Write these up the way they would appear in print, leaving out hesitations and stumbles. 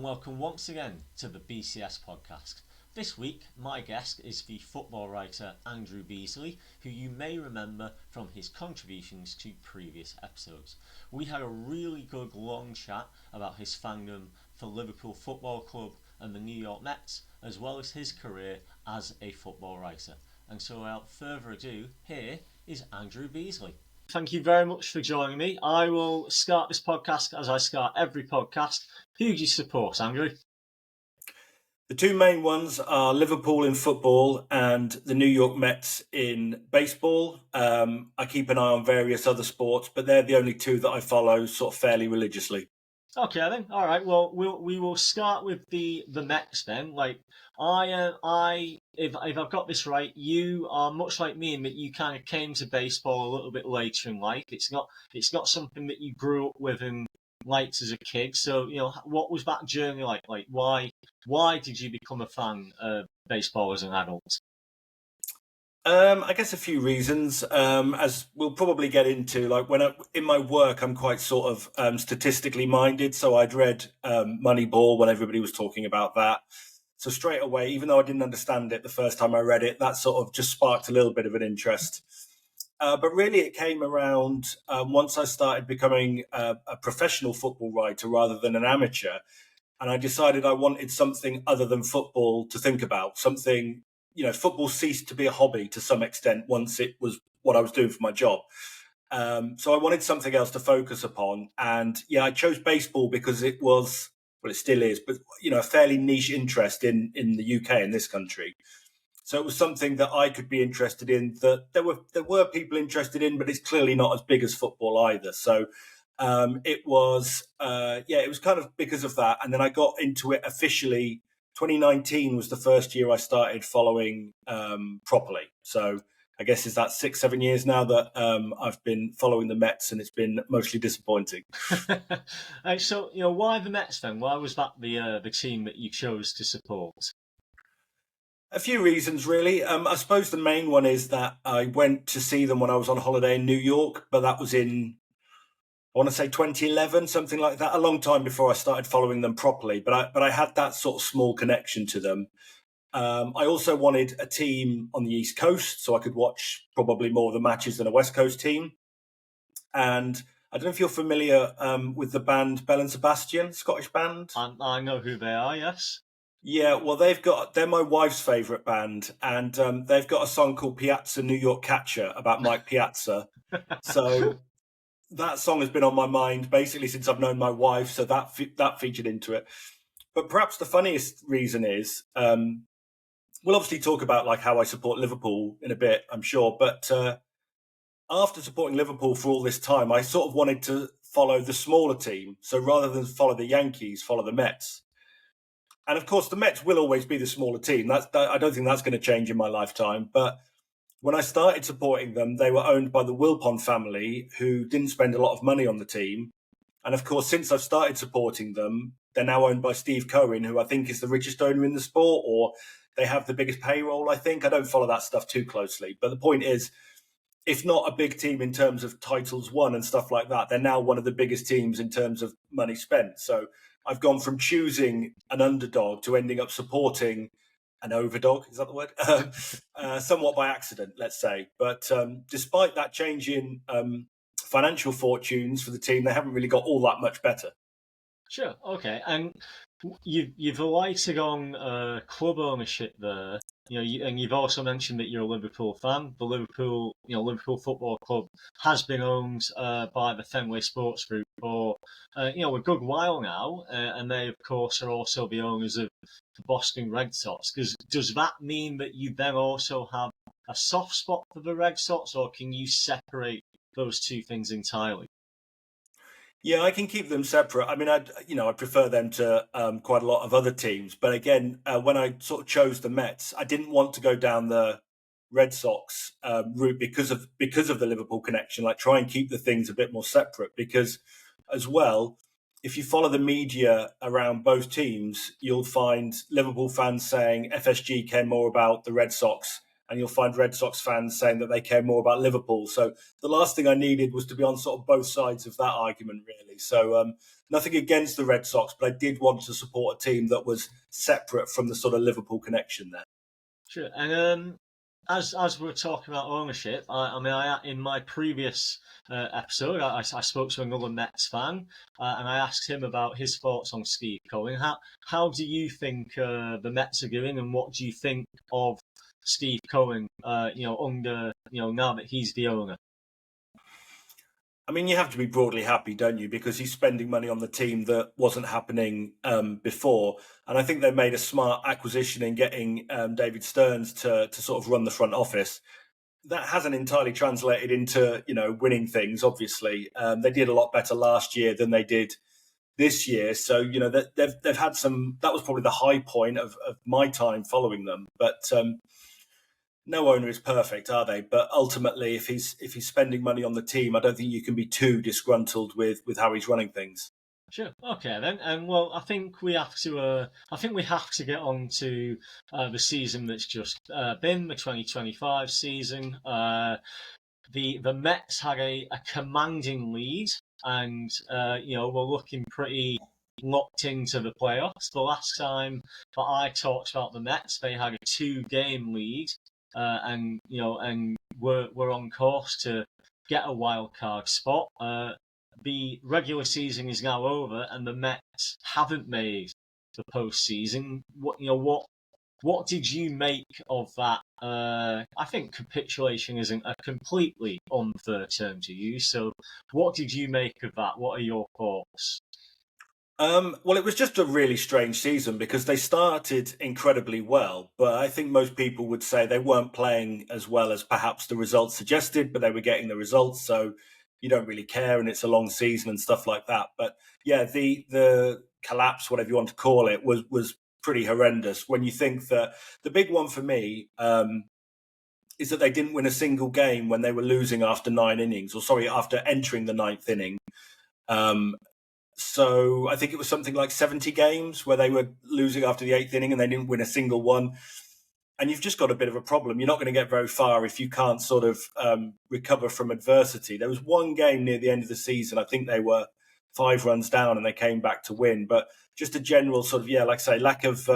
and welcome once again to the BCS podcast. This week, my guest is the football writer Andrew Beasley, who you may remember from his contributions to previous episodes. We had a really good long chat about his fandom for Liverpool Football Club and the New York Mets, as well as his career as a football writer. And so without further ado, here is Andrew Beasley. Thank you very much for joining me. I will start this podcast as I start every podcast. Who do you support, Andrew? The two main ones are Liverpool in football and the New York Mets in baseball. I keep an eye on various other sports, but they're the only two that I follow sort of fairly religiously. Okay then. All right. Well, we will start with the Mets then. If I've got this right, you are much like me in that you kind of came to baseball a little bit later in life. It's not something that you grew up with and liked as a kid. So what was that journey like? Like why did you become a fan of baseball as an adult? I guess a few reasons, as we'll probably get into. Like in my work, I'm quite sort of statistically minded. So I'd read Moneyball when everybody was talking about that. So straight away, even though I didn't understand it the first time I read it, that sort of just sparked a little bit of an interest. But really, it came around once I started becoming a professional football writer rather than an amateur. And I decided I wanted something other than football to think about, something. Football ceased to be a hobby to some extent once it was what I was doing for my job. So I wanted something else to focus upon. And I chose baseball because it was, well, it still is, but, a fairly niche interest in the UK, in this country. So it was something that I could be interested in, that there were people interested in, but it's clearly not as big as football either. So it was kind of because of that. And then I got into it officially. 2019 was the first year I started following properly. So I guess it's that 6-7 years now that I've been following the Mets, and it's been mostly disappointing. So why the Mets then? Why was that the team that you chose to support? A few reasons, really. I suppose the main one is that I went to see them when I was on holiday in New York, but that was in, I want to say 2011, something like that, a long time before I started following them properly. But I had that sort of small connection to them. I also wanted a team on the East Coast, so I could watch probably more of the matches than a West Coast team. And I don't know if you're familiar with the band Bell and Sebastian, Scottish band. I know who they are, yes. Yeah, well, they're my wife's favourite band, and they've got a song called Piazza New York Catcher about Mike Piazza. So that song has been on my mind basically since I've known my wife, so that featured into it. But perhaps the funniest reason is, we'll obviously talk about like how I support Liverpool in a bit, I'm sure. But after supporting Liverpool for all this time, I sort of wanted to follow the smaller team. So rather than follow the Yankees, follow the Mets. And of course, the Mets will always be the smaller team. I don't think that's going to change in my lifetime. But when I started supporting them, they were owned by the Wilpon family, who didn't spend a lot of money on the team. And of course, since I've started supporting them, they're now owned by Steve Cohen, who I think is the richest owner in the sport, or they have the biggest payroll, I think. I don't follow that stuff too closely. But the point is, if not a big team in terms of titles won and stuff like that, they're now one of the biggest teams in terms of money spent. So I've gone from choosing an underdog to ending up supporting an overdog, is that the word? Somewhat by accident, let's say. But despite that change in financial fortunes for the team, they haven't really got all that much better. Sure, okay. And you've alighted on club ownership there. And you've also mentioned that you're a Liverpool fan. The Liverpool Football Club has been owned by the Fenway Sports Group for a good while now, and they of course are also the owners of the Boston Red Sox. Does that mean that you then also have a soft spot for the Red Sox, or can you separate those two things entirely? Yeah, I can keep them separate. I mean, I prefer them to quite a lot of other teams. But again, when I sort of chose the Mets, I didn't want to go down the Red Sox route because of the Liverpool connection. Like, try and keep the things a bit more separate. Because, as well, if you follow the media around both teams, you'll find Liverpool fans saying FSG care more about the Red Sox and you'll find Red Sox fans saying that they care more about Liverpool. So the last thing I needed was to be on sort of both sides of that argument, really. So nothing against the Red Sox, but I did want to support a team that was separate from the sort of Liverpool connection there. Sure. And as we're talking about ownership, in my previous episode, I spoke to another Mets fan, and I asked him about his thoughts on Steve Cohen. How do you think the Mets are doing, and what do you think of Steve Cohen? Under now that he's the owner. I mean, you have to be broadly happy, don't you? Because he's spending money on the team that wasn't happening before. And I think they made a smart acquisition in getting David Stearns to sort of run the front office. That hasn't entirely translated into, winning things, obviously. They did a lot better last year than they did this year. So, they've had some, that was probably the high point of my time following them. But no owner is perfect, are they? But ultimately, if he's spending money on the team, I don't think you can be too disgruntled with how he's running things. Sure. Okay then. And well, I think we have to. Get on to the season that's just been the 2025 season. The Mets had a commanding lead, and we're looking pretty locked into the playoffs. The last time that I talked about the Mets, they had a 2-game lead. And we're on course to get a wild card spot. The regular season is now over, and the Mets haven't made the postseason. What did you make of that? I think capitulation isn't a completely unfair term to use. So, what did you make of that? What are your thoughts? Well, it was just a really strange season because they started incredibly well, but I think most people would say they weren't playing as well as perhaps the results suggested, but they were getting the results, so you don't really care, and it's a long season and stuff like that. But yeah, the collapse, whatever you want to call it, was pretty horrendous. When you think that the big one for me is that they didn't win a single game when they were losing after 9 innings, after entering the 9th inning. So I think it was something like 70 games where they were losing after the 8th inning and they didn't win a single one. And you've just got a bit of a problem. You're not going to get very far if you can't sort of recover from adversity. There was one game near the end of the season. I think they were 5 runs down and they came back to win. But just a general sort of, like I say, lack of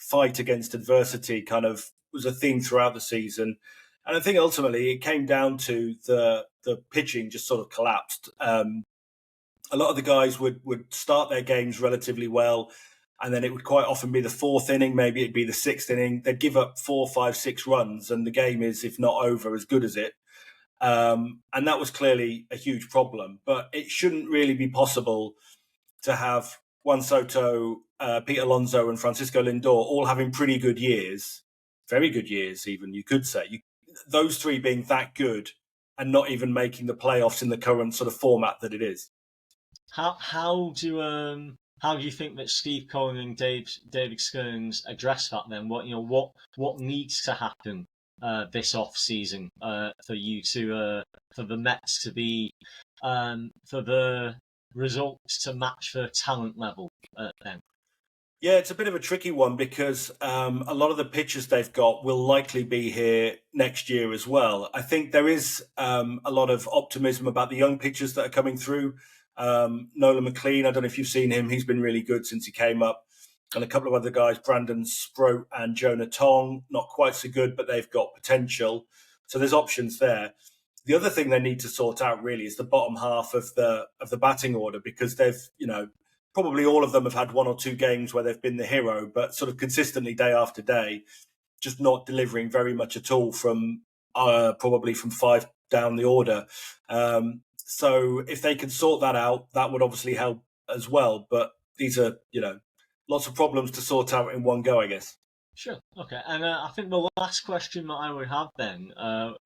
fight against adversity kind of was a theme throughout the season. And I think ultimately it came down to the pitching just sort of collapsed. A lot of the guys would start their games relatively well, and then it would quite often be the 4th inning, maybe it'd be the 6th inning. They'd give up 4, 5, 6 runs, and the game is, if not over, as good as it. And that was clearly a huge problem. But it shouldn't really be possible to have Juan Soto, Pete Alonso, and Francisco Lindor all having pretty good years, very good years even, you could say. Those 3 being that good and not even making the playoffs in the current sort of format that it is. How do you think that Steve Cohen and David Stearns address that then? What needs to happen this off season for the Mets to be for the results to match the talent level then? Yeah, it's a bit of a tricky one because a lot of the pitchers they've got will likely be here next year as well. I think there is a lot of optimism about the young pitchers that are coming through. Nolan McLean, I don't know if you've seen him. He's been really good since he came up. And a couple of other guys, Brandon Sproat and Jonah Tong, not quite so good, but they've got potential. So there's options there. The other thing they need to sort out really is the bottom half of the batting order, because they've, probably all of them have had 1 or 2 games where they've been the hero, but sort of consistently day after day, just not delivering very much at all from probably from 5 down the order. So if they can sort that out, that would obviously help as well. But these are, lots of problems to sort out in one go, I guess. Sure. Okay. And I think the last question that I would have then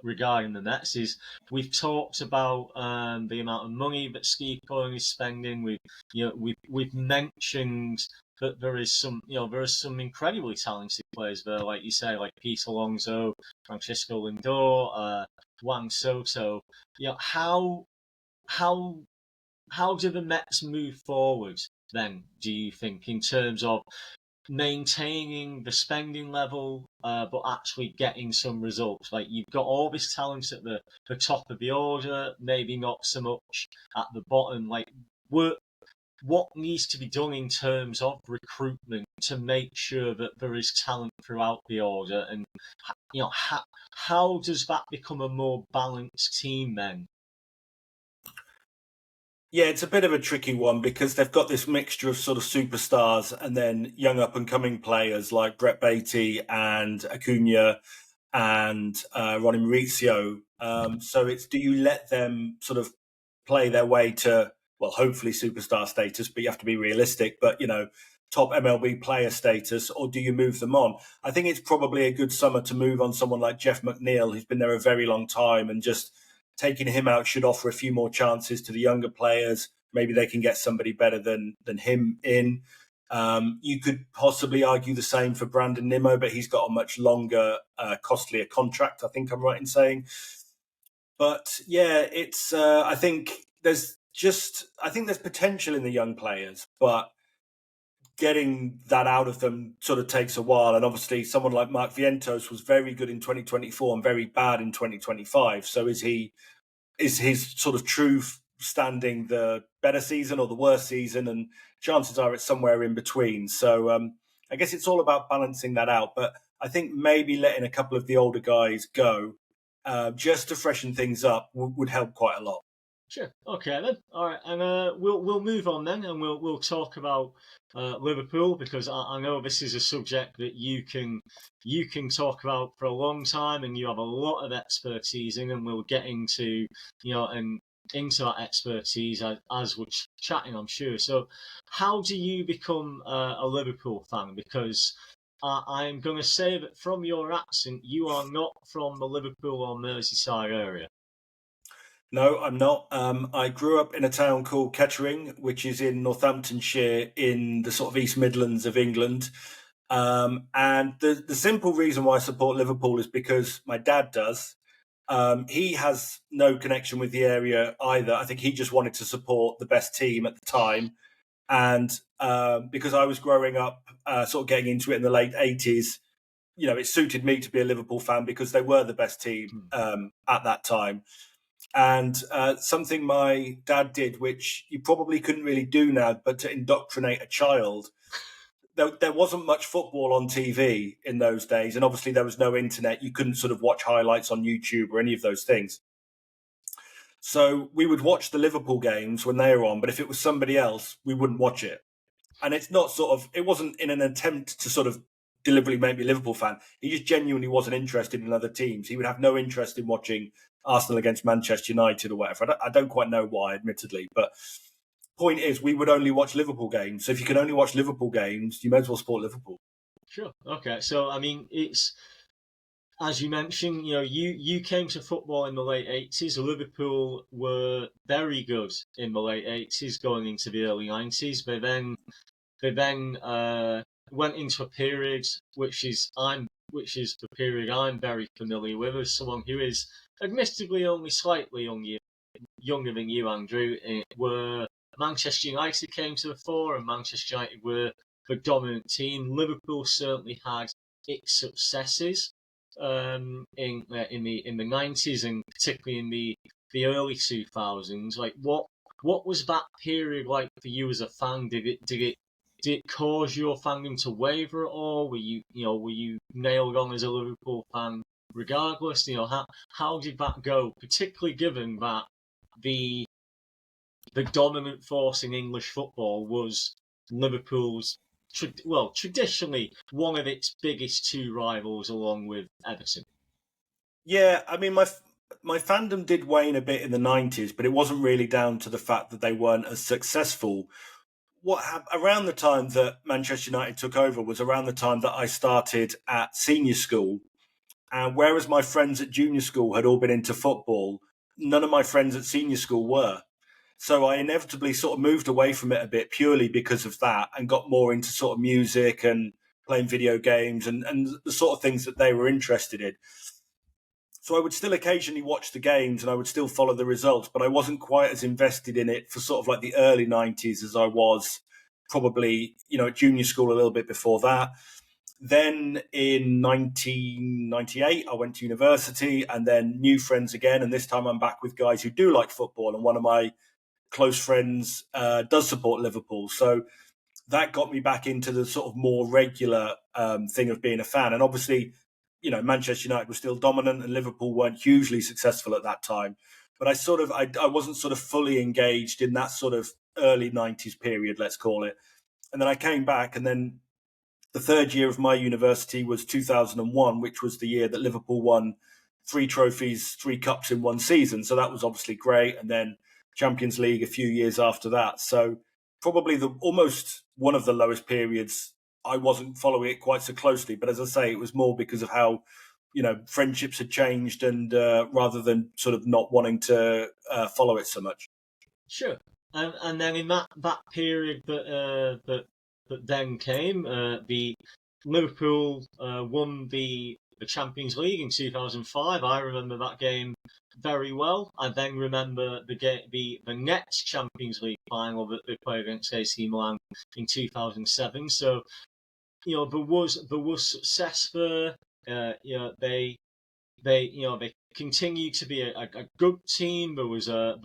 regarding the Mets is, we've talked about the amount of money that Steve Cohen is spending. We've mentioned that there is some incredibly talented players there, like you say, like Pete Alonso, Francisco Lindor, Juan Soto. How do the Mets move forward then, do you think, in terms of maintaining the spending level, but actually getting some results. Like, you've got all this talent at the top of the order, maybe not so much at the bottom. Like, what needs to be done in terms of recruitment to make sure that there is talent throughout the order, and how does that become a more balanced team then? Yeah, it's a bit of a tricky one because they've got this mixture of sort of superstars and then young up and coming players like Brett Beatty and Acuna and Ronnie Maurizio. So it's, do you let them sort of play their way to, well, hopefully superstar status, but you have to be realistic, but, top MLB player status, or do you move them on? I think it's probably a good summer to move on someone like Jeff McNeil, who's been there a very long time, and just taking him out should offer a few more chances to the younger players. Maybe they can get somebody better than him in. You could possibly argue the same for Brandon Nimmo, but he's got a much longer, costlier contract, I think I'm right in saying. But yeah, it's. I think there's potential in the young players, but getting that out of them sort of takes a while. And obviously, someone like Mark Vientos was very good in 2024 and very bad in 2025. So is his sort of true standing the better season or the worst season? And chances are it's somewhere in between. So I guess it's all about balancing that out. But I think maybe letting a couple of the older guys go just to freshen things up would help quite a lot. Sure. Okay then. All right, and we'll move on then, and we'll talk about Liverpool, because I know this is a subject that you can talk about for a long time, and you have a lot of expertise in, and we'll get into into that expertise as we're chatting, I'm sure. So, how do you become a Liverpool fan? Because I'm going to say that from your accent, you are not from the Liverpool or Merseyside area. No, I'm not. I grew up in a town called Kettering, which is in Northamptonshire in the sort of East Midlands of England. And the simple reason why I support Liverpool is because my dad does. He has no connection with the area either. I think he just wanted to support the best team at the time. And because I was growing up, sort of getting into it in the late 80s, it suited me to be a Liverpool fan because they were the best team at that time. And something my dad did, which you probably couldn't really do now, but to indoctrinate a child, there wasn't much football on TV in those days. And obviously there was no internet. You couldn't sort of watch highlights on YouTube or any of those things. So we would watch the Liverpool games when they were on, but if it was somebody else, we wouldn't watch it. And it wasn't in an attempt to sort of deliberately make me a Liverpool fan. He just genuinely wasn't interested in other teams. He would have no interest in watching Arsenal against Manchester United or whatever. I don't quite know why, admittedly, but point is, we would only watch Liverpool games. So if you can only watch Liverpool games, you may as well support Liverpool. Sure. Okay. So I mean, it's, as you mentioned, you came to football in the late 80s. Liverpool were very good in the late 80s, going into the early 90s. They then went into a period which is the period I'm very familiar with as someone who is admittedly only slightly younger than you, Andrew, where Manchester United came to the fore, and Manchester United were the dominant team. Liverpool certainly had its successes in the 90s, and particularly in the early 2000s. Like, what was that period like for you as a fan? Did it cause your fandom to waver at all? Were you nailed on as a Liverpool fan regardless? How did that go? Particularly given that the dominant force in English football was Liverpool's, traditionally one of its biggest two rivals, along with Everton. Yeah, I mean, my fandom did wane a bit in the 90s, but it wasn't really down to the fact that they weren't as successful. Around the time that Manchester United took over was around the time that I started at senior school. And whereas my friends at junior school had all been into football, none of my friends at senior school were. So I inevitably sort of moved away from it a bit purely because of that, and got more into sort of music and playing video games and the sort of things that they were interested in. So I would still occasionally watch the games and I would still follow the results, but I wasn't quite as invested in it for sort of like the early 90s as I was probably, at junior school a little bit before that. Then in 1998, I went to university and then new friends again. And this time I'm back with guys who do like football. And one of my close friends does support Liverpool. So that got me back into the sort of more regular thing of being a fan. And obviously, Manchester United was still dominant and Liverpool weren't hugely successful at that time. But I wasn't sort of fully engaged in that sort of early 90s period, let's call it. And then I came back, and then the third year of my university was 2001, which was the year that Liverpool won 3 trophies, 3 cups in one season. So that was obviously great. And then Champions League a few years after that. So probably almost one of the lowest periods. I wasn't following it quite so closely, but as I say, it was more because of how, friendships had changed, and rather than sort of not wanting to follow it so much. Sure. And then in that period that then came, the Liverpool won the Champions League in 2005. I remember that game very well. I then remember the next Champions League final that they played against AC Milan in 2007. So there was success there. They continued to be a good team. There was a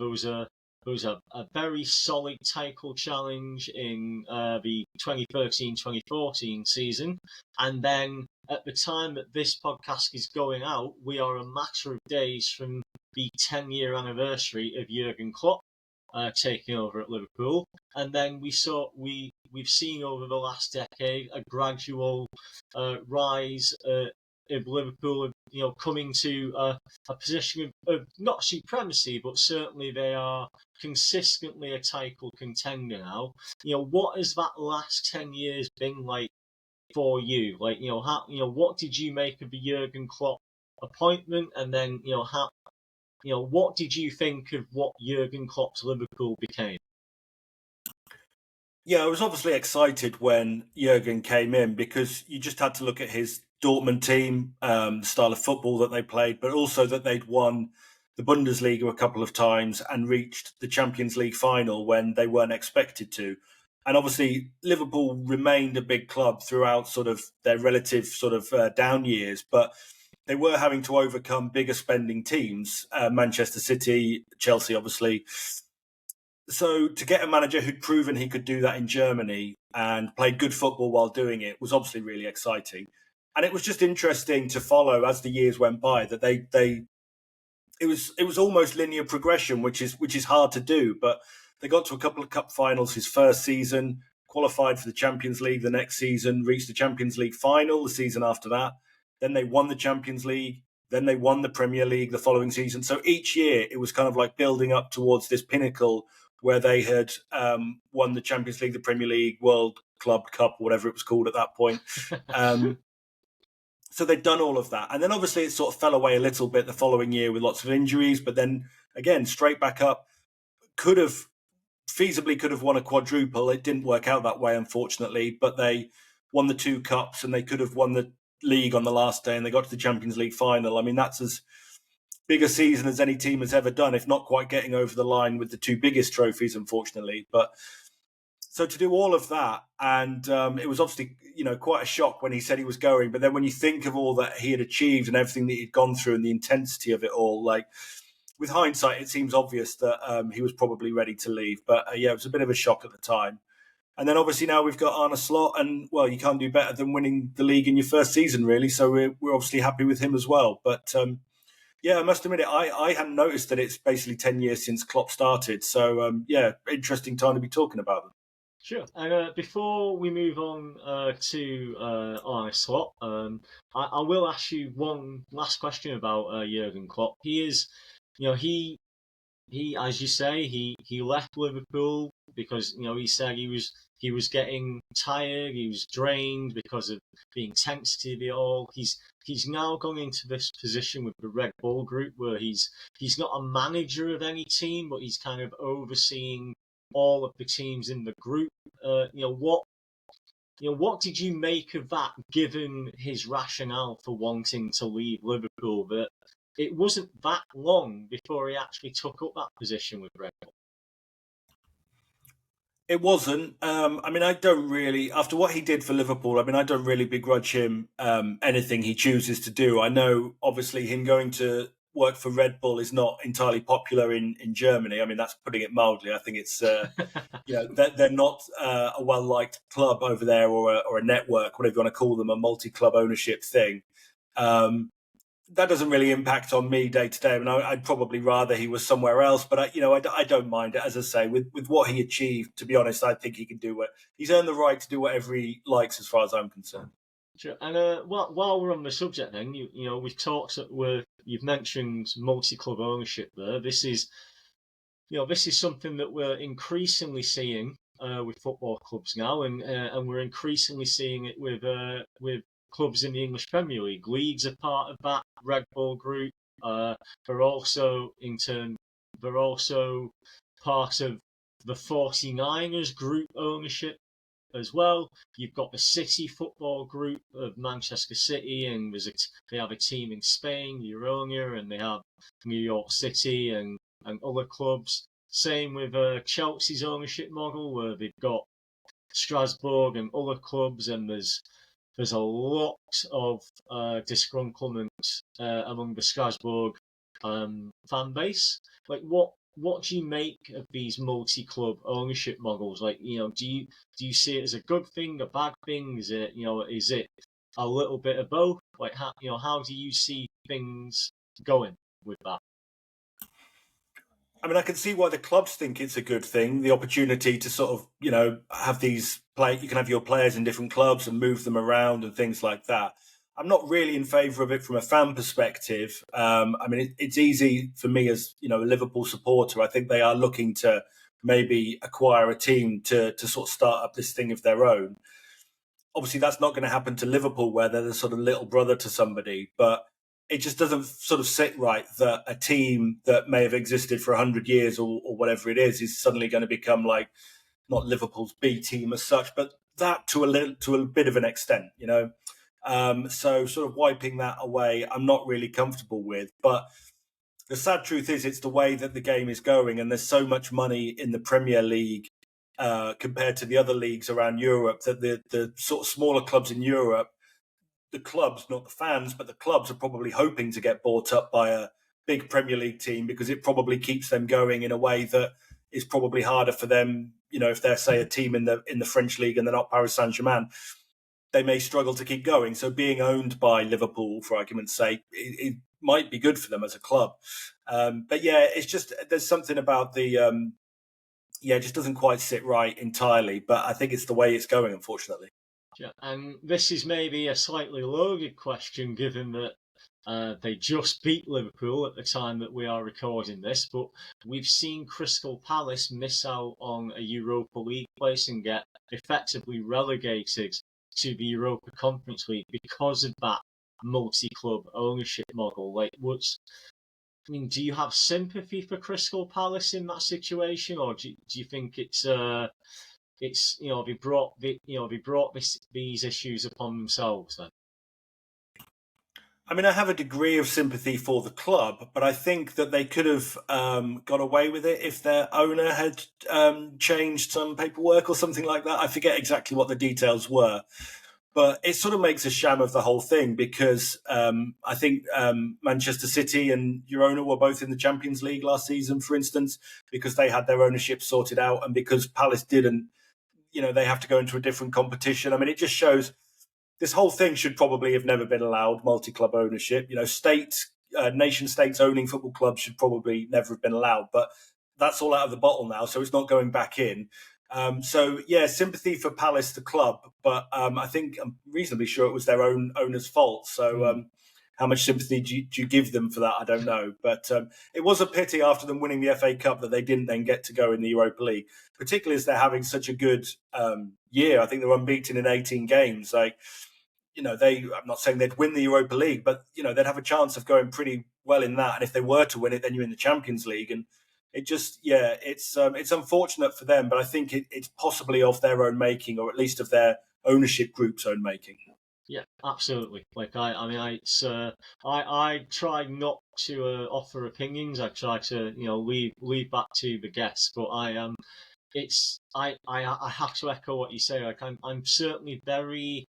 very solid title challenge in the 2013-2014 season. And then at the time that this podcast is going out, we are a matter of days from the 10-year anniversary of Jurgen Klopp taking over at Liverpool. And then we've seen over the last decade a gradual rise of Liverpool, coming to a position of not supremacy, but certainly they are consistently a title contender now. What has that last 10 years been like for you? Like, what did you make of the Jurgen Klopp appointment? And then, what did you think of what Jurgen Klopp's Liverpool became? Yeah, I was obviously excited when Jurgen came in, because you just had to look at his Dortmund team, the style of football that they played, but also that they'd won the Bundesliga a couple of times and reached the Champions League final when they weren't expected to. And obviously, Liverpool remained a big club throughout sort of their relative sort of down years, but they were having to overcome bigger spending teams, Manchester City, Chelsea, obviously. So to get a manager who'd proven he could do that in Germany and played good football while doing it was obviously really exciting. And it was just interesting to follow as the years went by that it was almost linear progression, which is hard to do. But they got to a couple of cup finals his first season, qualified for the Champions League the next season, reached the Champions League final the season after that. Then they won the Champions League. Then they won the Premier League the following season. So each year it was kind of like building up towards this pinnacle where they had won the Champions League, the Premier League, World Club Cup, whatever it was called at that point. So they'd done all of that. And then obviously it sort of fell away a little bit the following year with lots of injuries. But then again, straight back up, feasibly could have won a quadruple. It didn't work out that way, unfortunately. But they won the 2 cups and they could have won the league on the last day, and they got to the Champions League final. I mean, that's as big a season as any team has ever done, if not quite getting over the line with the 2 biggest trophies, unfortunately. But so to do all of that, and it was obviously, quite a shock when he said he was going. But then when you think of all that he had achieved and everything that he'd gone through and the intensity of it all, like with hindsight, it seems obvious that he was probably ready to leave. But it was a bit of a shock at the time. And then obviously now we've got Arne Slot, and well, you can't do better than winning the league in your first season, really. So we're obviously happy with him as well. But I must admit it, I hadn't noticed that it's basically 10 years since Klopp started. So interesting time to be talking about them. Sure. And before we move on to Arne Slot, I will ask you one last question about Jurgen Klopp. He is, he as you say, he left Liverpool because he said he was getting tired, he was drained because of the intensity of it all. He's now gone into this position with the Red Bull Group where he's not a manager of any team, but he's kind of overseeing all of the teams in the group. What did you make of that, given his rationale for wanting to leave Liverpool? That it wasn't that long before he actually took up that position with Red Bull. It wasn't. I mean, I don't really, after what he did for Liverpool, I mean, I don't really begrudge him anything he chooses to do. I know, obviously, him going to work for Red Bull is not entirely popular in Germany. I mean, that's putting it mildly. I think it's, they're not a well-liked club over there, or a network, whatever you want to call them, a multi-club ownership thing. That doesn't really impact on me day to day. I mean, I'd probably rather he was somewhere else, but I don't mind it. As I say, with what he achieved, to be honest, I think he can do what he's earned the right to do whatever he likes, as far as I'm concerned. Sure. And while we're on the subject, then we've talked you've mentioned multi-club ownership there. This is something that we're increasingly seeing with football clubs now, and we're increasingly seeing it with clubs in the English Premier League. Leeds are part of that Red Bull group. They're also part of the 49ers group ownership as well. You've got the City Football Group of Manchester City, and they have a team in Spain, Girona, and they have New York City and other clubs. Same with Chelsea's ownership model, where they've got Strasbourg and other clubs, and there's a lot of disgruntlement among the Strasbourg fan base. Like, what do you make of these multi-club ownership models? Like, do you see it as a good thing, a bad thing? Is it a little bit of both? Like, how do you see things going with that? I mean, I can see why the clubs think it's a good thing. The opportunity to sort of, have these you can have your players in different clubs and move them around and things like that. I'm not really in favour of it from a fan perspective. I mean, it's easy for me as, a Liverpool supporter. I think they are looking to maybe acquire a team to sort of start up this thing of their own. Obviously, that's not going to happen to Liverpool, where they're the sort of little brother to somebody. But it just doesn't sort of sit right that a team that may have existed for 100 years or whatever it is suddenly going to become like, not Liverpool's B team as such, but that to a bit of an extent, So sort of wiping that away, I'm not really comfortable with. But the sad truth is, it's the way that the game is going, and there's so much money in the Premier League compared to the other leagues around Europe, that the sort of smaller clubs in Europe, the clubs, not the fans, but the clubs are probably hoping to get bought up by a big Premier League team, because it probably keeps them going in a way that is probably harder for them. If they're, say, a team in the French league and they're not Paris Saint-Germain, they may struggle to keep going. So being owned by Liverpool, for argument's sake, it might be good for them as a club. But yeah, it's just, there's something about it just doesn't quite sit right entirely. But I think it's the way it's going, unfortunately. Yeah, and this is maybe a slightly loaded question, given that they just beat Liverpool at the time that we are recording this, but we've seen Crystal Palace miss out on a Europa League place and get effectively relegated to the Europa Conference League because of that multi-club ownership model. Do you have sympathy for Crystal Palace in that situation, or do you think it's they brought these issues upon themselves then? I mean, I have a degree of sympathy for the club, but I think that they could have got away with it if their owner had changed some paperwork or something like that. I forget exactly what the details were, but it sort of makes a sham of the whole thing, because I think Manchester City and Girona were both in the Champions League last season, for instance, because they had their ownership sorted out, and because Palace didn't, they have to go into a different competition. I mean, it just shows this whole thing should probably have never been allowed, multi-club ownership. Nation states owning football clubs should probably never have been allowed, but that's all out of the bottle now, so it's not going back in. Sympathy for Palace, the club, but I think I'm reasonably sure it was their own owner's fault. So how much sympathy do you give them for that? I don't know. But it was a pity, after them winning the FA Cup, that they didn't then get to go in the Europa League, particularly as they're having such a good year. I think they're unbeaten in 18 games. I'm not saying they'd win the Europa League, but, they'd have a chance of going pretty well in that. And if they were to win it, then you're in the Champions League. And it just, it's unfortunate for them, but I think it's possibly of their own making, or at least of their ownership group's own making. Yeah, absolutely. I try not to offer opinions. I try to, leave back to the guests, but I am I have to echo what you say. Like I'm certainly very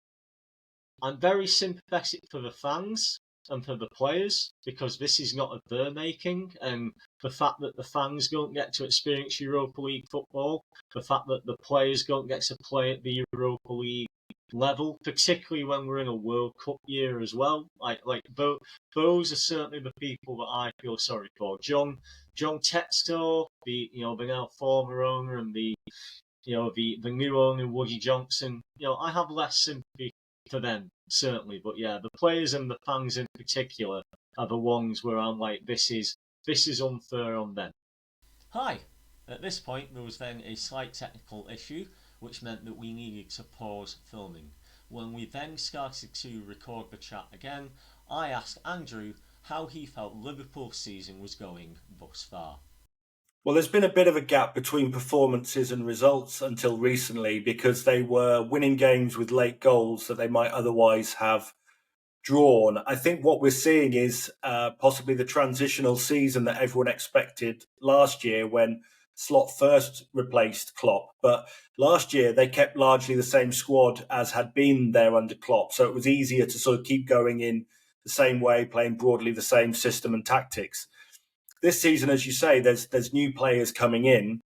sympathetic for the fans and for the players, because this is not of their making, and the fact that the fans don't get to experience Europa League football, the fact that the players don't get to play at the Europa League level, particularly when we're in a World Cup year as well. Those are certainly the people that I feel sorry for. John Tetsto, the now former owner, and the new owner Woody Johnson. I have less sympathy for them, certainly, but yeah, the players and the fans in particular are the ones where I'm like, this is unfair on them. Hi. At this point, there was then a slight technical issue, which meant that we needed to pause filming. When we then started to record the chat again, I asked Andrew how he felt Liverpool's season was going thus far. Well, there's been a bit of a gap between performances and results until recently, because they were winning games with late goals that they might otherwise have drawn. I think what we're seeing is possibly the transitional season that everyone expected last year when Slot first replaced Klopp. But last year they kept largely the same squad as had been there under Klopp. So it was easier to sort of keep going in the same way, playing broadly the same system and tactics. This season, as you say, there's new players coming in,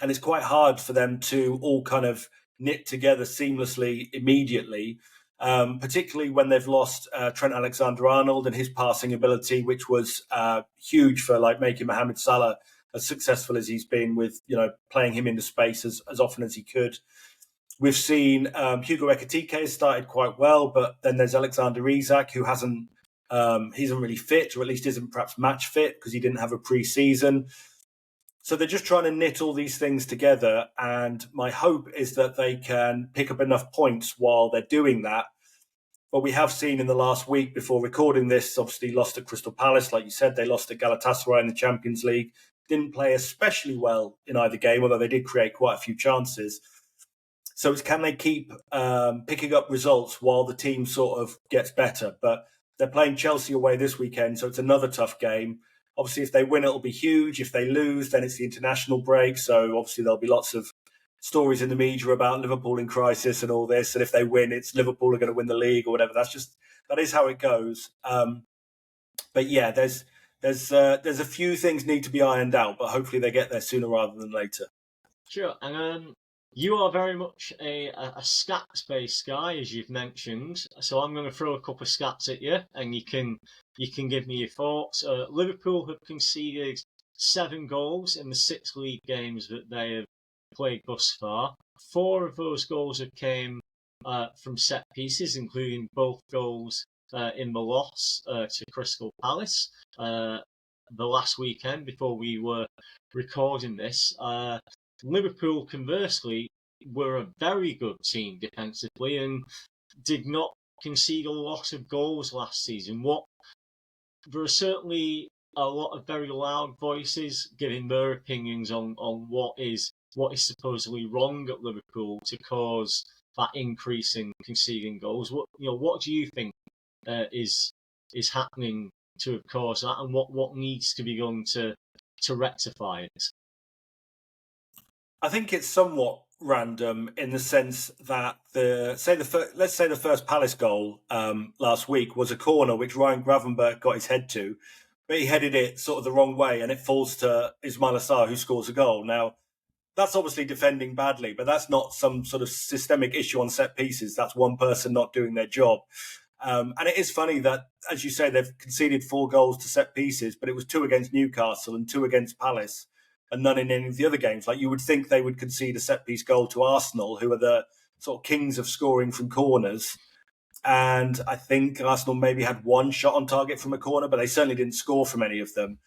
and it's quite hard for them to all kind of knit together seamlessly immediately, particularly when they've lost Trent Alexander-Arnold and his passing ability, which was huge for making Mohamed Salah as successful as he's been with playing him into space as often as he could. We've seen Hugo Ekitike has started quite well, but then there's Alexander Isak, who he isn't really fit, or at least isn't perhaps match fit because he didn't have a pre-season. So they're just trying to knit all these things together. And my hope is that they can pick up enough points while they're doing that. But we have seen in the last week before recording this, obviously lost at Crystal Palace. Like you said, they lost at Galatasaray in the Champions League. Didn't play especially well in either game, although they did create quite a few chances. So it's, can they keep picking up results while the team sort of gets better? But they're playing Chelsea away this weekend, so it's another tough game. Obviously, if they win, it'll be huge. If they lose, then it's the international break. So obviously there'll be lots of stories in the media about Liverpool in crisis and all this. And if they win, it's Liverpool are going to win the league or whatever. That is how it goes. But yeah, there's a few things need to be ironed out, but hopefully they get there sooner rather than later. Sure, and you are very much a stats-based guy, as you've mentioned. So I'm going to throw a couple of stats at you, and you can give me your thoughts. Liverpool have conceded 7 goals in the 6 league games that they have played thus far. 4 of those goals have came from set pieces, including both goals in the loss to Crystal Palace the last weekend before we were recording this. Liverpool, conversely, were a very good team defensively and did not concede a lot of goals last season. There are certainly a lot of very loud voices giving their opinions on what is supposedly wrong at Liverpool to cause that increase in conceding goals. What do you think is happening to have caused that, and what needs to be done to rectify it? I think it's somewhat random in the sense that let's say the first Palace goal last week was a corner which Ryan Gravenberch got his head to, but he headed it sort of the wrong way and it falls to Ismail Assar, who scores a goal. Now, that's obviously defending badly, but that's not some sort of systemic issue on set pieces. That's one person not doing their job. And it is funny that, as you say, they've conceded 4 goals to set pieces, but it was 2 against Newcastle and 2 against Palace, and none in any of the other games. Like, you would think they would concede a set-piece goal to Arsenal, who are the sort of kings of scoring from corners. And I think Arsenal maybe had 1 shot on target from a corner, but they certainly didn't score from any of them.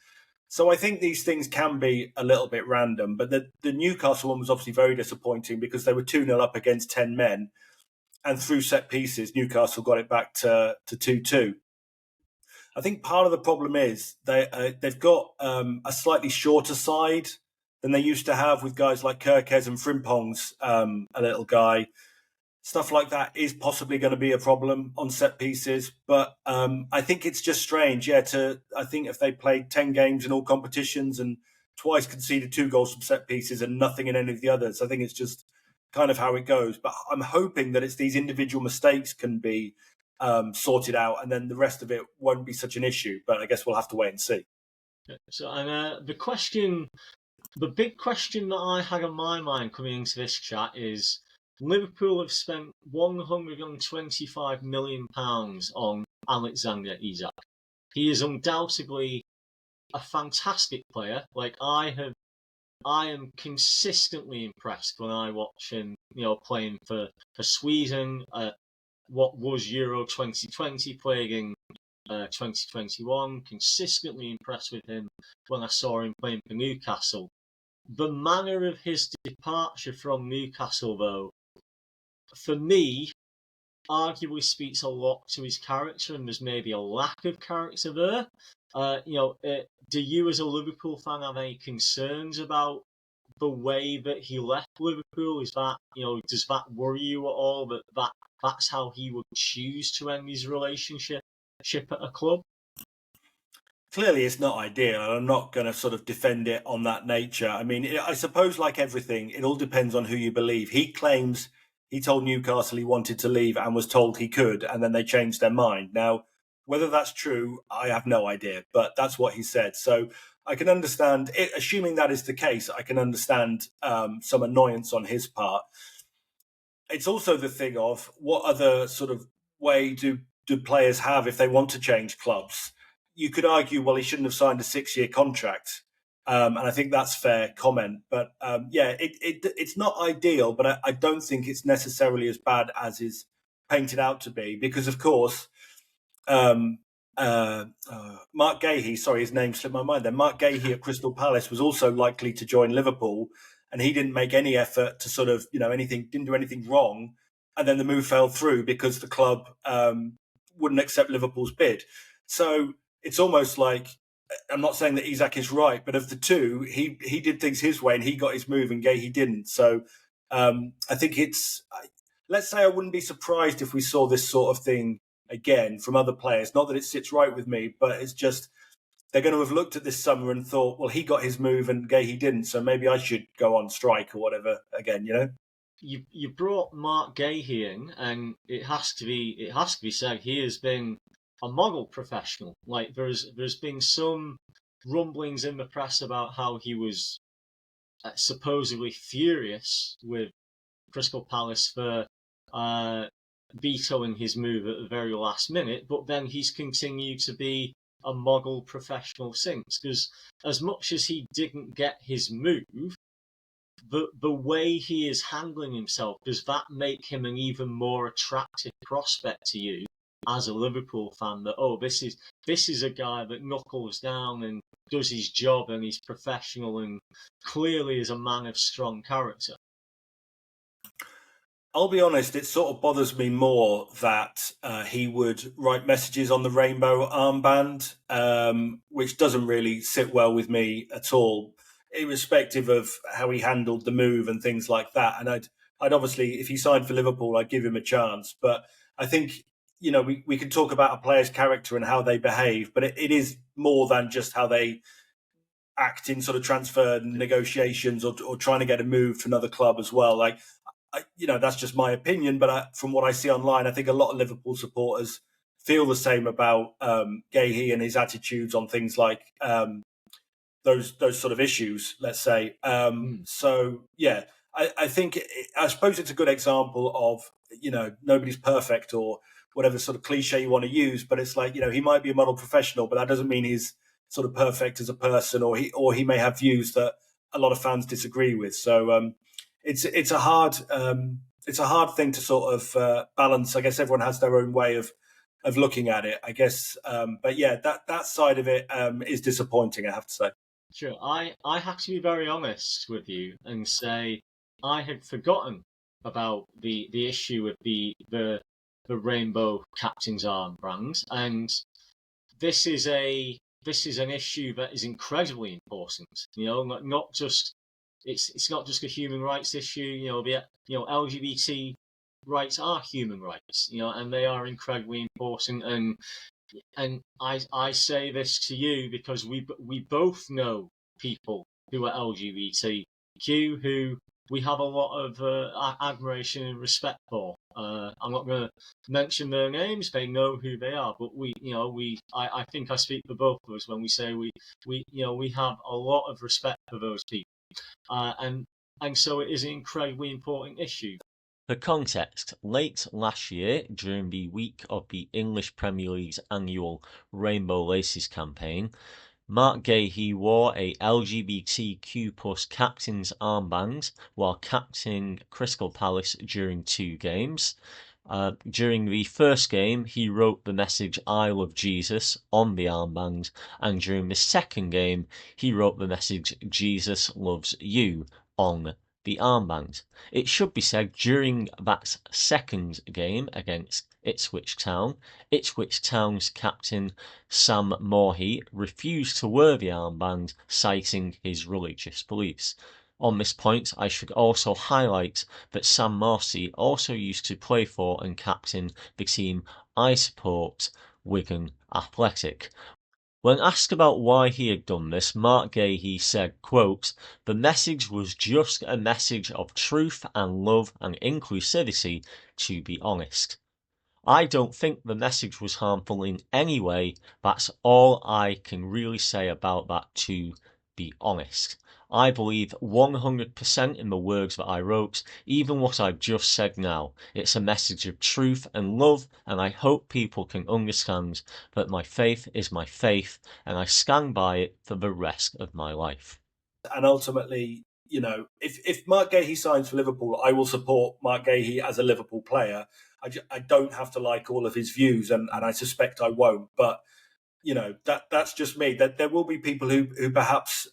So I think these things can be a little bit random. But the Newcastle one was obviously very disappointing because they were 2-0 up against 10 men. And through set pieces, Newcastle got it back to 2-2. I think part of the problem is they've got a slightly shorter side than they used to have with guys like Kirkes and Frimpong's a little guy. Stuff like that is possibly going to be a problem on set pieces. But I think it's just strange, I think if they played 10 games in all competitions and twice conceded 2 goals from set pieces and nothing in any of the others. I think it's just kind of how it goes. But I'm hoping that it's these individual mistakes can be sorted out, and then the rest of it won't be such an issue. But I guess we'll have to wait and see. So, and the big question that I had on my mind coming into this chat is Liverpool have spent £125 million on Alexander Isak. He is undoubtedly a fantastic player. Like I am consistently impressed when I watch him, playing for Sweden at what was Euro 2020, playing in 2021. Consistently impressed with him when I saw him playing for Newcastle. The manner of his departure from Newcastle, though, for me, arguably speaks a lot to his character, and there's maybe a lack of character there. Do you, as a Liverpool fan, have any concerns about the way that he left Liverpool? Is that, does that worry you at all? That's how he would choose to end his relationship at a club? Clearly, it's not ideal, and I'm not going to sort of defend it on that nature. I mean, I suppose, like everything, it all depends on who you believe. He claims he told Newcastle he wanted to leave and was told he could, and then they changed their mind. Now, whether that's true, I have no idea, but that's what he said. So I can understand, assuming that is the case, I can understand some annoyance on his part. It's also the thing of what other sort of way do players have if they want to change clubs? You could argue, well, he shouldn't have signed a 6-year contract. And I think that's fair comment. But it's not ideal, but I don't think it's necessarily as bad as is painted out to be. Because, of course, Marc Guehi, sorry, his name slipped my mind then. Marc Guehi at Crystal Palace was also likely to join Liverpool, and he didn't make any effort to sort of, didn't do anything wrong. And then the move fell through because the club wouldn't accept Liverpool's bid. So it's almost like, I'm not saying that Isak is right, but of the two, he did things his way and he got his move and Guehi didn't. So I think let's say I wouldn't be surprised if we saw this sort of thing again from other players. Not that it sits right with me, but it's just they're going to have looked at this summer and thought, well, he got his move and Guehi didn't, so maybe I should go on strike or whatever again, You brought Marc Guehi in, and it has to be said he has been a model professional. Like there's been some rumblings in the press about how he was supposedly furious with Crystal Palace for vetoing his move at the very last minute, but then he's continued to be a model professional since. Because as much as he didn't get his move, the way he is handling himself, does that make him an even more attractive prospect to you as a Liverpool fan? That this is a guy that knuckles down and does his job and he's professional and clearly is a man of strong character. I'll be honest, it sort of bothers me more that he would write messages on the rainbow armband, which doesn't really sit well with me at all, irrespective of how he handled the move and things like that. And I'd obviously, if he signed for Liverpool, I'd give him a chance. But I think, we can talk about a player's character and how they behave, but it is more than just how they act in sort of transfer negotiations or trying to get a move to another club as well. Like, that's just my opinion, but from what I see online, I think a lot of Liverpool supporters feel the same about Guehi and his attitudes on things like those sort of issues, let's say. So, yeah, I suppose it's a good example of, nobody's perfect or whatever sort of cliche you want to use, but it's like, he might be a model professional, but that doesn't mean he's sort of perfect as a person, or he may have views that a lot of fans disagree with. So it's a hard thing to sort of balance. I guess everyone has their own way of looking at it, I guess. But yeah, that side of it is disappointing, I have to say. Sure, I have to be very honest with you and say I had forgotten about the issue with the rainbow captain's armband, and this is an issue that is incredibly important. Not just it's not just a human rights issue. LGBT rights are human rights. And they are incredibly important. And I say this to you because we both know people who are LGBTQ, who we have a lot of admiration and respect for. I'm not going to mention their names; they know who they are. But I think I speak for both of us when we say we have a lot of respect for those people, and so it is an incredibly important issue. For context, late last year, during the week of the English Premier League's annual Rainbow Laces campaign, Marc Guehi wore a LGBTQ plus captain's armband while captaining Crystal Palace during 2 games. During the first game, he wrote the message "I love Jesus" on the armband, and during the second game, he wrote the message "Jesus loves you" on the armband. It should be said, during that second game against Ipswich Town's captain Sam Morhy refused to wear the armband, citing his religious beliefs. On this point, I should also highlight that Sam Morhy also used to play for and captain the team I support, Wigan Athletic. When asked about why he had done this, Marc Guehi said, quote, "The message was just a message of truth and love and inclusivity, to be honest. I don't think the message was harmful in any way. That's all I can really say about that, to be honest. I believe 100% in the words that I wrote, even what I've just said now. It's a message of truth and love, and I hope people can understand that my faith is my faith, and I stand by it for the rest of my life." And ultimately, if Marc Guehi signs for Liverpool, I will support Marc Guehi as a Liverpool player. I don't have to like all of his views, and I suspect I won't. But that's just me. That there will be people who perhaps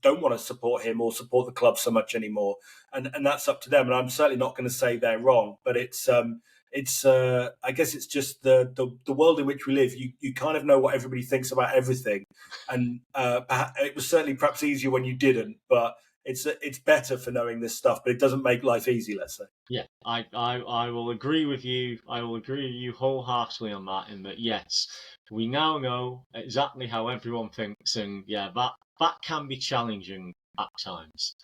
don't want to support him or support the club so much anymore, and that's up to them. And I'm certainly not going to say they're wrong. But it's I guess it's just the world in which we live. You kind of know what everybody thinks about everything, and it was certainly perhaps easier when you didn't. But it's better for knowing this stuff, but it doesn't make life easy, let's say. Yeah, I will agree with you. I will agree with you wholeheartedly on that. In that, yes, we now know exactly how everyone thinks, and yeah, that can be challenging at times.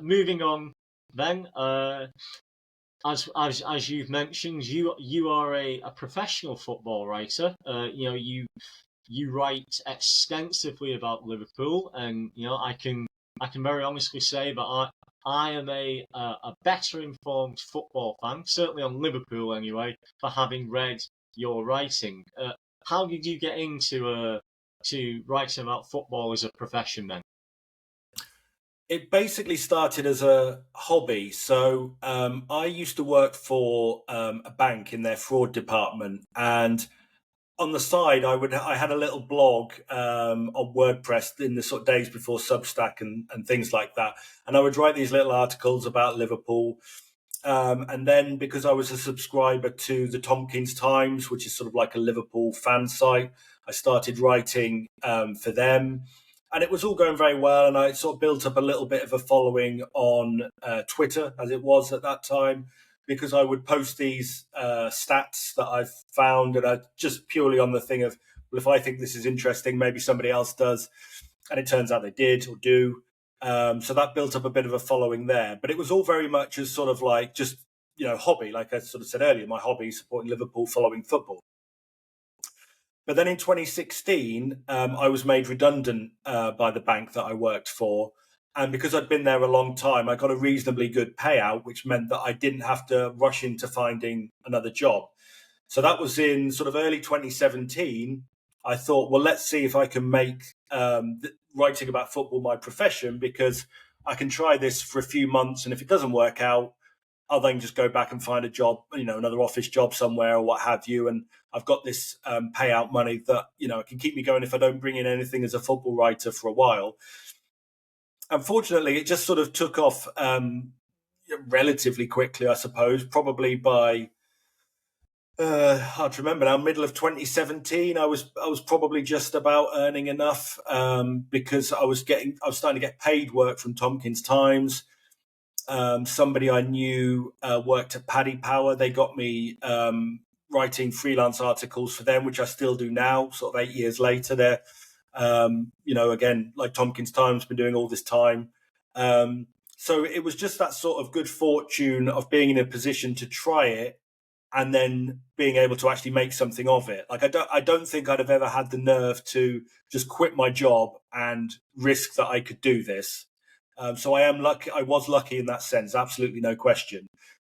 Moving on, then, as you've mentioned, you are a professional football writer. You write extensively about Liverpool, and I can very honestly say that I am a better informed football fan, certainly on Liverpool anyway, for having read your writing. How did you get into to writing about football as a profession then? It basically started as a hobby. So I used to work for a bank in their fraud department, and on the side, I had a little blog on WordPress in the sort of days before Substack and things like that, and I would write these little articles about Liverpool. And then because I was a subscriber to the Tompkins Times, which is sort of like a Liverpool fan site, I started writing for them. And it was all going very well. And I sort of built up a little bit of a following on Twitter, as it was at that time, because I would post these stats that I've found, and I just purely on the thing of, well, if I think this is interesting, maybe somebody else does. And it turns out they did or do. So that built up a bit of a following there. But it was all very much as sort of like just, hobby. Like I sort of said earlier, my hobby is supporting Liverpool, following football. But then in 2016, I was made redundant by the bank that I worked for. And because I'd been there a long time, I got a reasonably good payout, which meant that I didn't have to rush into finding another job. So that was in sort of early 2017. I thought, well, let's see if I can make writing about football my profession, because I can try this for a few months. And if it doesn't work out, I'll then just go back and find a job, another office job somewhere or what have you. And I've got this payout money that, it can keep me going if I don't bring in anything as a football writer for a while. Unfortunately, it just sort of took off relatively quickly, I suppose, probably by, hard to remember now, middle of 2017. I was probably just about earning enough because I was starting to get paid work from Tompkins Times. Somebody I knew worked at Paddy Power. They got me writing freelance articles for them, which I still do now, sort of 8 years later. They're Again, like Tompkins Times been doing all this time. So it was just that sort of good fortune of being in a position to try it and then being able to actually make something of it. Like I don't think I'd have ever had the nerve to just quit my job and risk that I could do this. So I am lucky. I was lucky in that sense, absolutely no question.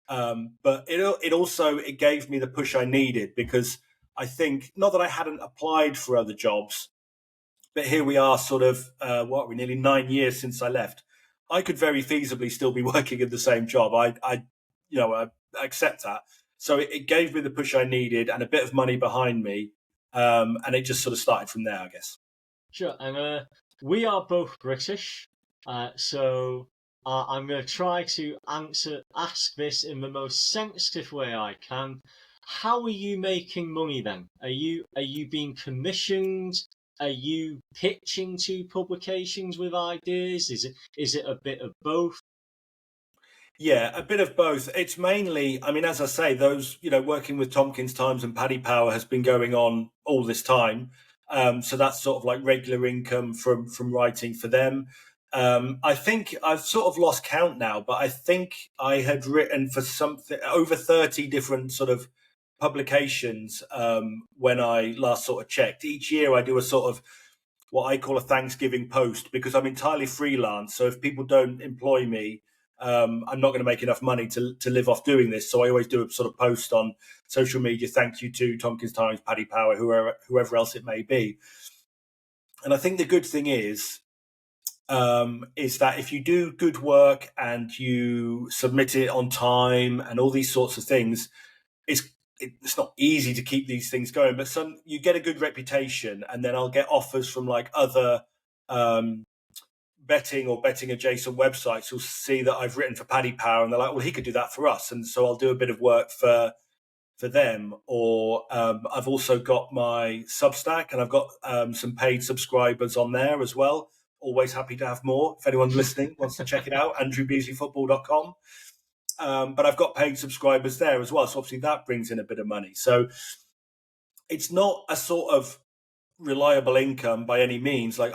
But it gave me the push I needed, because I think, not that I hadn't applied for other jobs, but here we are, sort of we're nearly 9 years since I left. I could very feasibly still be working in the same job. I accept that. So it gave me the push I needed and a bit of money behind me, and it just sort of started from there, I guess. Sure, and we are both British, so I'm going to try to ask this in the most sensitive way I can. How are you making money then? Are you being commissioned? Are you pitching to publications with ideas? Is it a bit of both? Yeah, a bit of both. It's mainly, I mean, as I say, those, working with Tompkins Times and Paddy Power has been going on all this time. So that's sort of like regular income from writing for them. I think I've sort of lost count now, but I think I had written for something over 30 different sort of publications when I last sort of checked. Each year I do a sort of what I call a Thanksgiving post, because I'm entirely freelance. So if people don't employ me, I'm not going to make enough money to live off doing this. So I always do a sort of post on social media. Thank you to Tompkins Times, Paddy Power, whoever else it may be. And I think the good thing is that if you do good work and you submit it on time and all these sorts of things, it's not easy to keep these things going, but you get a good reputation, and then I'll get offers from like other betting or betting adjacent websites who'll see that I've written for Paddy Power, and they're like, well, he could do that for us. And so I'll do a bit of work for them. Or I've also got my Substack, and I've got some paid subscribers on there as well. Always happy to have more. If anyone listening wants to check it out, andrewbeasleyfootball.com. But I've got paid subscribers there as well. So obviously that brings in a bit of money. So it's not a sort of reliable income by any means. Like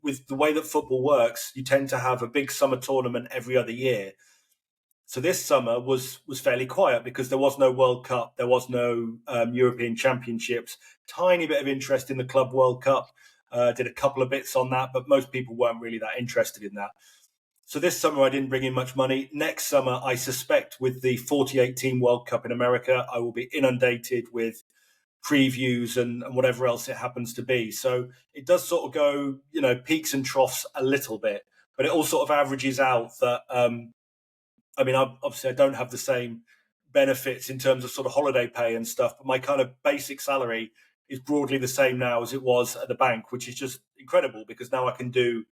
with the way that football works, you tend to have a big summer tournament every other year. So this summer was fairly quiet because there was no World Cup, there was no European Championships. Tiny bit of interest in the Club World Cup. Did a couple of bits on that, but most people weren't really that interested in that. So this summer I didn't bring in much money. Next summer, I suspect with the 48-team World Cup in America, I will be inundated with previews and whatever else it happens to be. So it does sort of go, peaks and troughs a little bit, but it all sort of averages out that, obviously I don't have the same benefits in terms of sort of holiday pay and stuff, but my kind of basic salary is broadly the same now as it was at the bank, which is just incredible because now I can do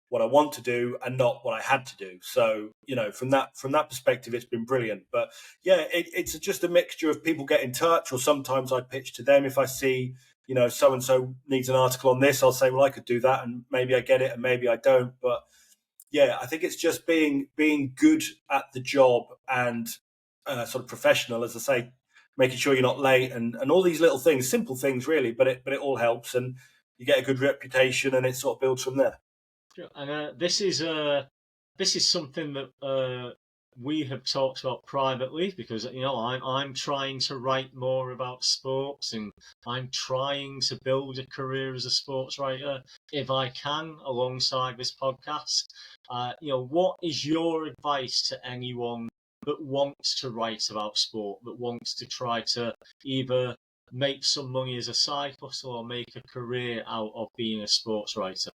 what I want to do and not what I had to do. So, from that perspective, it's been brilliant. But yeah, it's just a mixture of people get in touch, or sometimes I pitch to them if I see, so-and-so needs an article on this, I'll say, well, I could do that, and maybe I get it and maybe I don't. But yeah, I think it's just being good at the job and sort of professional, as I say, making sure you're not late and all these little things, simple things really, but it all helps, and you get a good reputation and it sort of builds from there. And this is something that we have talked about privately, because I'm trying to write more about sports, and I'm trying to build a career as a sports writer if I can alongside this podcast. What is your advice to anyone that wants to write about sport, that wants to try to either make some money as a side hustle or make a career out of being a sports writer?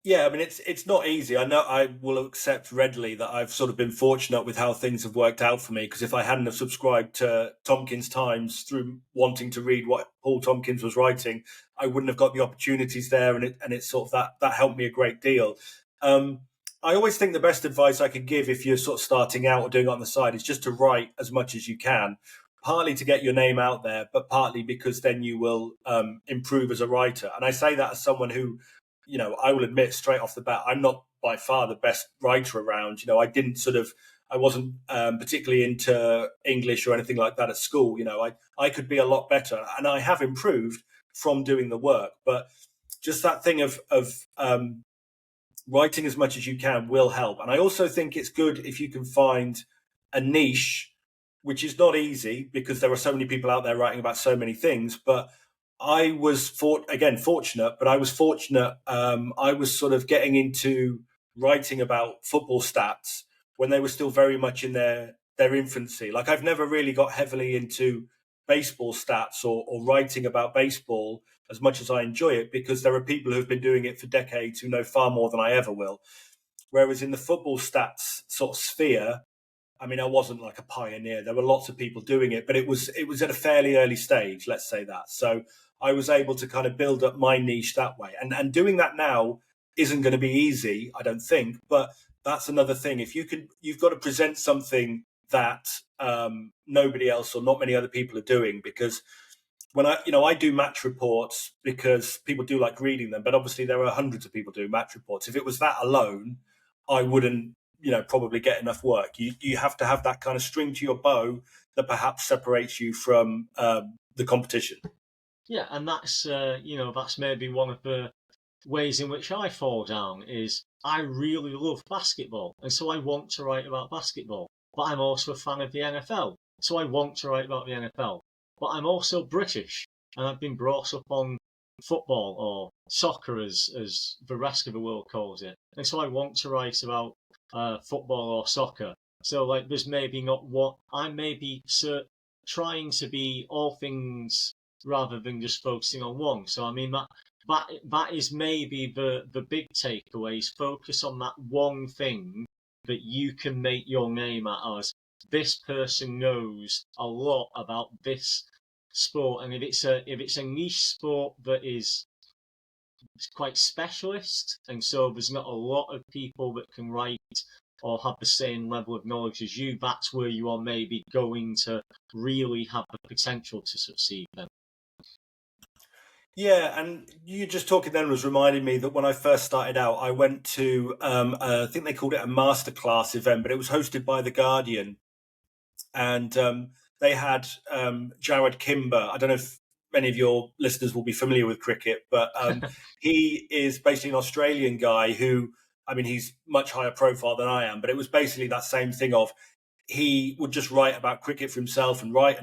Yeah, I mean, it's not easy. I know I will accept readily that I've sort of been fortunate with how things have worked out for me, because if I hadn't have subscribed to Tompkins Times through wanting to read what Paul Tompkins was writing, I wouldn't have got the opportunities there, and it's sort of that helped me a great deal. I always think the best advice I could give if you're sort of starting out or doing it on the side is just to write as much as you can, partly to get your name out there, but partly because then you will improve as a writer. And I say that as someone who, I will admit straight off the bat, I'm not by far the best writer around. I wasn't particularly into English or anything like that at school. I could be a lot better, and I have improved from doing the work. But just that thing of writing as much as you can will help. And I also think it's good if you can find a niche, which is not easy because there are so many people out there writing about so many things. But I was fortunate, but I was fortunate. I was sort of getting into writing about football stats when they were still very much in their infancy. Like, I've never really got heavily into baseball stats or writing about baseball as much as I enjoy it, because there are people who've been doing it for decades who know far more than I ever will. Whereas in the football stats sort of sphere, I mean, I wasn't like a pioneer. There were lots of people doing it, but it was at a fairly early stage, let's say that. So I was able to kind of build up my niche that way. And doing that now isn't going to be easy, I don't think, but that's another thing. If you've got to present something that nobody else or not many other people are doing, because when I do match reports because people do like reading them, but obviously there are hundreds of people doing match reports. If it was that alone, I wouldn't, probably get enough work. You have to have that kind of string to your bow that perhaps separates you from the competition. Yeah, and that's that's maybe one of the ways in which I fall down is I really love basketball, and so I want to write about basketball. But I'm also a fan of the NFL, so I want to write about the NFL. But I'm also British, and I've been brought up on football or soccer, as the rest of the world calls it, and so I want to write about football or soccer. So like, there's maybe not what I may be trying to be all things rather than just focusing on one. So I mean that is maybe the big takeaway, is focus on that one thing that you can make your name at, as this person knows a lot about this sport. And if it's a niche sport that is quite specialist, and so there's not a lot of people that can write or have the same level of knowledge as you, that's where you are maybe going to really have the potential to succeed then. Yeah, and you just talking then was reminding me that when I first started out, I went to, I think they called it a masterclass event, but it was hosted by The Guardian. And they had Jared Kimber. I don't know if many of your listeners will be familiar with cricket, but he is basically an Australian guy who, I mean, he's much higher profile than I am, but it was basically that same thing of, he would just write about cricket for himself and write.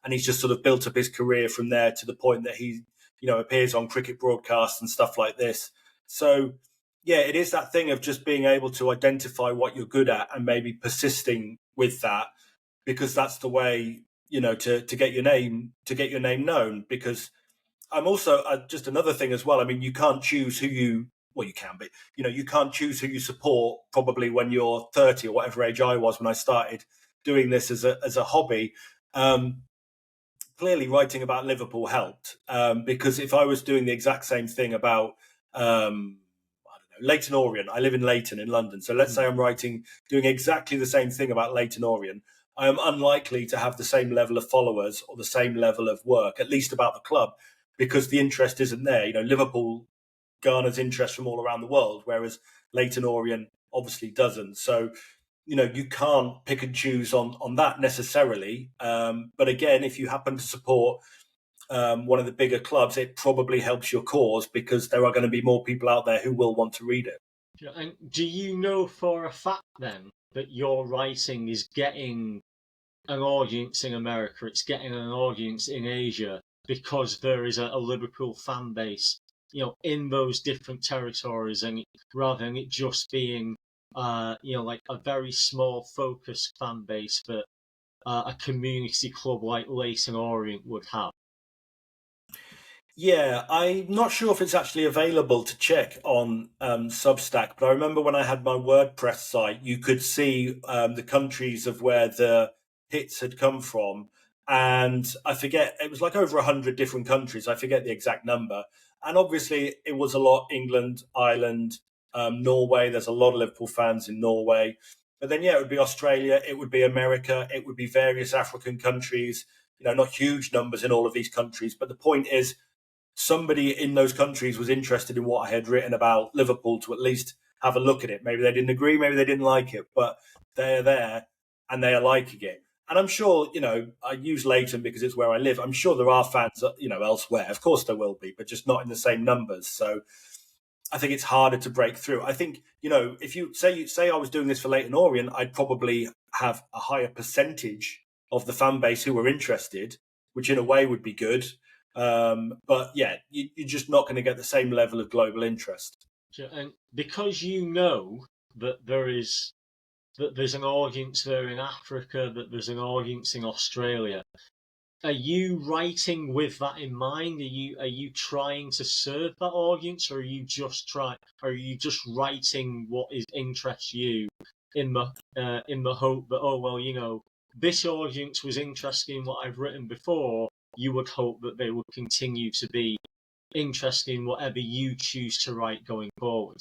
And he's just sort of built up his career from there to the point that he, appears on cricket broadcasts and stuff like this. So, yeah, it is that thing of just being able to identify what you're good at and maybe persisting with that, because that's the way, to get your name known. Because I'm also just another thing as well. I mean, you can't choose who you can, but you can't choose who you support probably when you're 30 or whatever age I was when I started doing this as a hobby. Clearly writing about Liverpool helped, because if I was doing the exact same thing about, Leyton Orient, I live in Leyton in London. So let's say I'm doing exactly the same thing about Leyton Orient. I am unlikely to have the same level of followers or the same level of work, at least about the club, because the interest isn't there. Liverpool garners interest from all around the world, whereas Leyton Orient obviously doesn't. So, you can't pick and choose on that necessarily. But again, if you happen to support one of the bigger clubs, it probably helps your cause, because there are going to be more people out there who will want to read it. And do you know for a fact then that your writing is getting an audience in America, it's getting an audience in Asia, because there is a Liverpool fan base, in those different territories, and rather than it just being, like a very small focused fan base that a community club like Leyton Orient would have? Yeah, I'm not sure if it's actually available to check on Substack, but I remember when I had my WordPress site, you could see the countries of where the hits had come from. And I forget, it was like over 100 different countries. I forget the exact number. And obviously it was a lot England, Ireland, Norway. There's a lot of Liverpool fans in Norway. But then, yeah, it would be Australia, it would be America, it would be various African countries, not huge numbers in all of these countries. But the point is, somebody in those countries was interested in what I had written about Liverpool to at least have a look at it. Maybe they didn't agree, maybe they didn't like it, but they're there and they are liking it. And I'm sure, I use Leighton because it's where I live. I'm sure there are fans, elsewhere. Of course there will be, but just not in the same numbers. So I think it's harder to break through. I think, if you say I was doing this for Leighton Orient, I'd probably have a higher percentage of the fan base who were interested, which in a way would be good. But yeah, you're just not going to get the same level of global interest. And because that there's an audience there in Africa, that there's an audience in Australia, are you writing with that in mind? Are you trying to serve that audience, or are you just writing what interests you in the hope that this audience was interested in what I've written before? You would hope that they would continue to be interested in whatever you choose to write going forward.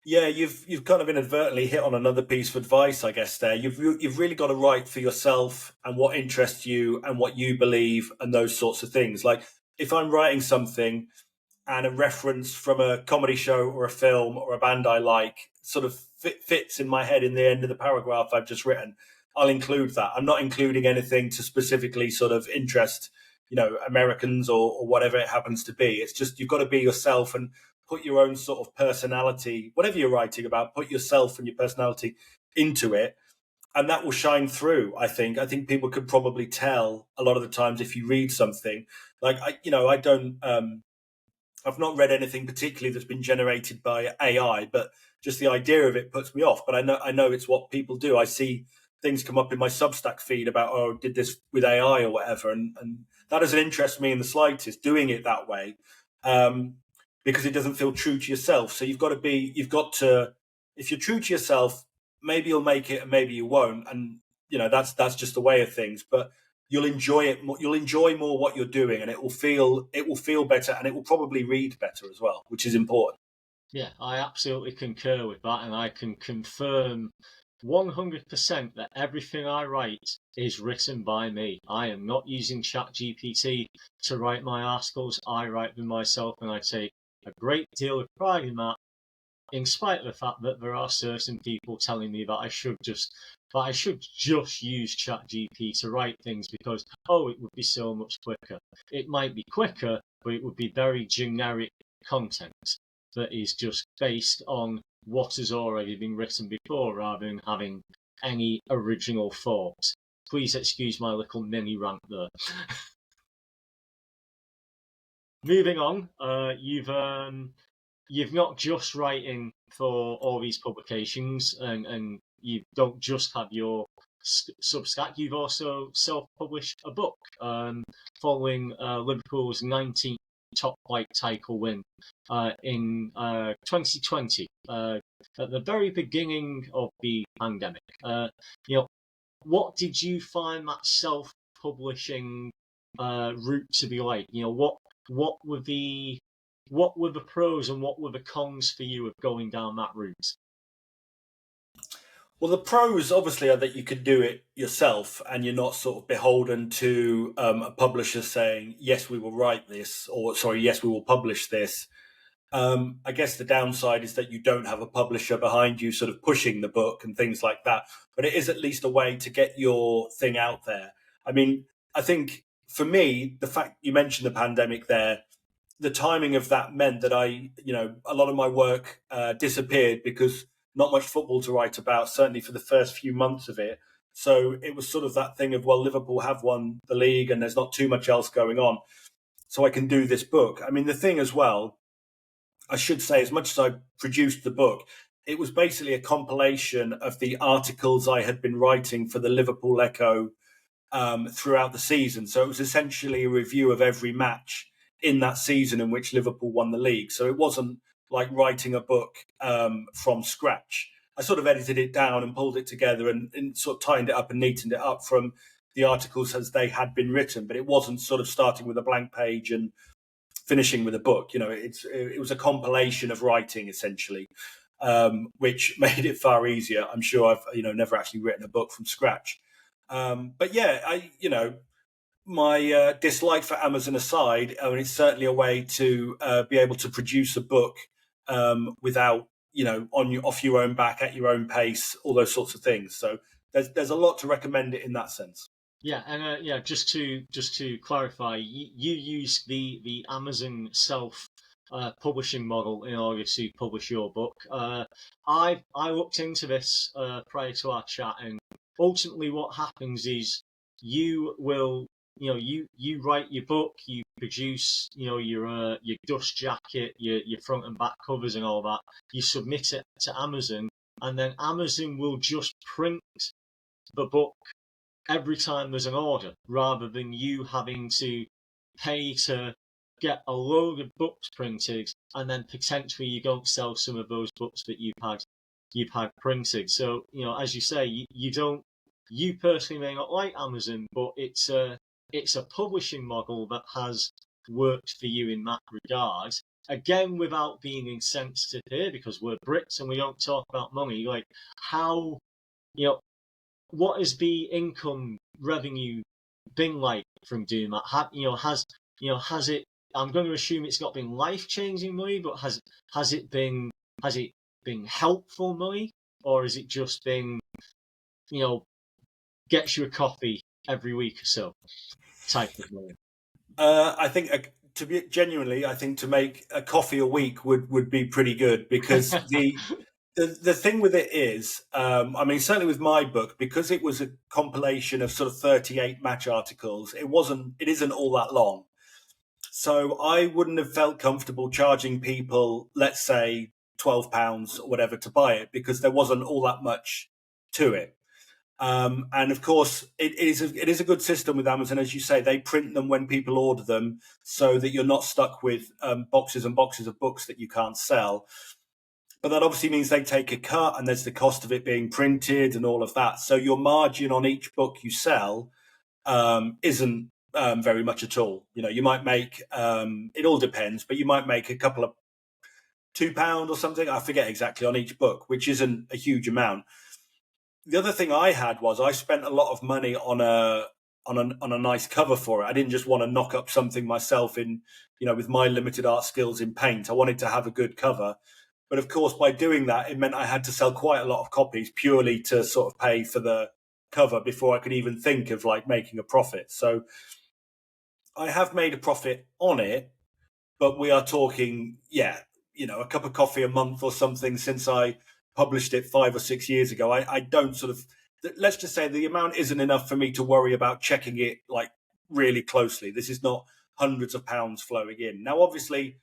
Yeah, you've kind of inadvertently hit on another piece of advice, I guess. There, you've really got to write for yourself and what interests you and what you believe and those sorts of things. Like if I'm writing something and a reference from a comedy show or a film or a band I like sort of fits in my head in the end of the paragraph I've just written, I'll include that. I'm not including anything to specifically sort of interest, Americans or whatever it happens to be. It's just you've got to be yourself and put your own sort of personality, whatever you're writing about, put yourself and your personality into it. And that will shine through, I think. I think people could probably tell a lot of the times if you read something. Like, I've not read anything particularly that's been generated by AI, but just the idea of it puts me off. But I know it's what people do. I see things come up in my Substack feed about, did this with AI or whatever. And that doesn't interest me in the slightest, doing it that way. Because it doesn't feel true to yourself. So if you're true to yourself, maybe you'll make it and maybe you won't. And, that's just the way of things, but you'll enjoy it more. You'll enjoy more what you're doing, and it will feel better, and it will probably read better as well, which is important. Yeah, I absolutely concur with that. And I can confirm 100% that everything I write is written by me. I am not using ChatGPT to write my articles. I write them myself, and I take a great deal of pride in that, in spite of the fact that there are certain people telling me that I should just use ChatGPT to write things because, it would be so much quicker. It might be quicker, but it would be very generic content that is just based on what has already been written before rather than having any original thoughts. Please excuse my little mini rant there. Moving on, you've not just writing for all these publications, and you don't just have your Substack. You've also self-published a book following Liverpool's 19th top flight title win in 2020 at the very beginning of the pandemic. What did you find that self-publishing route to be like? What were the pros and what were the cons for you of going down that route? Well, the pros obviously are that you can do it yourself and you're not sort of beholden to a publisher saying, yes, we will write this, or sorry, yes, we will publish this. I guess the downside is that you don't have a publisher behind you sort of pushing the book and things like that. But it is at least a way to get your thing out there. I mean, I think for me, the fact you mentioned the pandemic there, the timing of that meant that a lot of my work disappeared because not much football to write about, certainly for the first few months of it. So it was sort of that thing of, well, Liverpool have won the league and there's not too much else going on. So I can do this book. I mean, the thing as well, I should say, as much as I produced the book, it was basically a compilation of the articles I had been writing for the Liverpool Echo throughout the season. So it was essentially a review of every match in that season in which Liverpool won the league. So it wasn't like writing a book from scratch. I sort of edited it down and pulled it together and sort of tightened it up and neatened it up from the articles as they had been written. But it wasn't sort of starting with a blank page and finishing with a book. It was a compilation of writing essentially, which made it far easier. I'm sure I've never actually written a book from scratch. But yeah, my dislike for Amazon aside, I mean, it's certainly a way to be able to produce a book without, off your own back, at your own pace, all those sorts of things. So there's a lot to recommend it in that sense. Yeah, and just to clarify, you use the Amazon self publishing model in order to publish your book. I looked into this prior to our chat, and ultimately what happens is you will, you write your book, you produce, your dust jacket, your front and back covers and all that. You submit it to Amazon, and then Amazon will just print the book every time there's an order, rather than you having to pay to get a load of books printed, and then potentially you don't sell some of those books that you've had printed. So, as you say, you personally may not like Amazon, but it's a publishing model that has worked for you in that regard. Again, without being insensitive here, because we're Brits and we don't talk about money. Like, how, what has the income revenue been like from doing that? Has it? I'm going to assume it's not been life-changing money, but has it been helpful money, or has it just been, gets you a coffee every week or so type of money? I think I think to make a coffee a week would be pretty good, because the thing with it is, certainly with my book, because it was a compilation of sort of 38 match articles, it isn't all that long. So I wouldn't have felt comfortable charging people, let's say, £12 or whatever to buy it, because there wasn't all that much to it. And of course, it is a good system with Amazon. As you say, they print them when people order them, so that you're not stuck with boxes and boxes of books that you can't sell. But that obviously means they take a cut, and there's the cost of it being printed and all of that. So your margin on each book you sell isn't very much at all. You might make, it all depends, but you might make a couple of £2 or something, I forget exactly, on each book, which isn't a huge amount. The other thing I had was I spent a lot of money on a nice cover for it. I didn't just want to knock up something myself with my limited art skills in paint. I wanted to have a good cover. But of course, by doing that, it meant I had to sell quite a lot of copies purely to sort of pay for the cover before I could even think of making a profit. So I have made a profit on it, but we are talking, a cup of coffee a month or something since I published it 5 or 6 years ago. I don't let's just say the amount isn't enough for me to worry about checking it really closely. This is not hundreds of pounds flowing in. Now, obviously,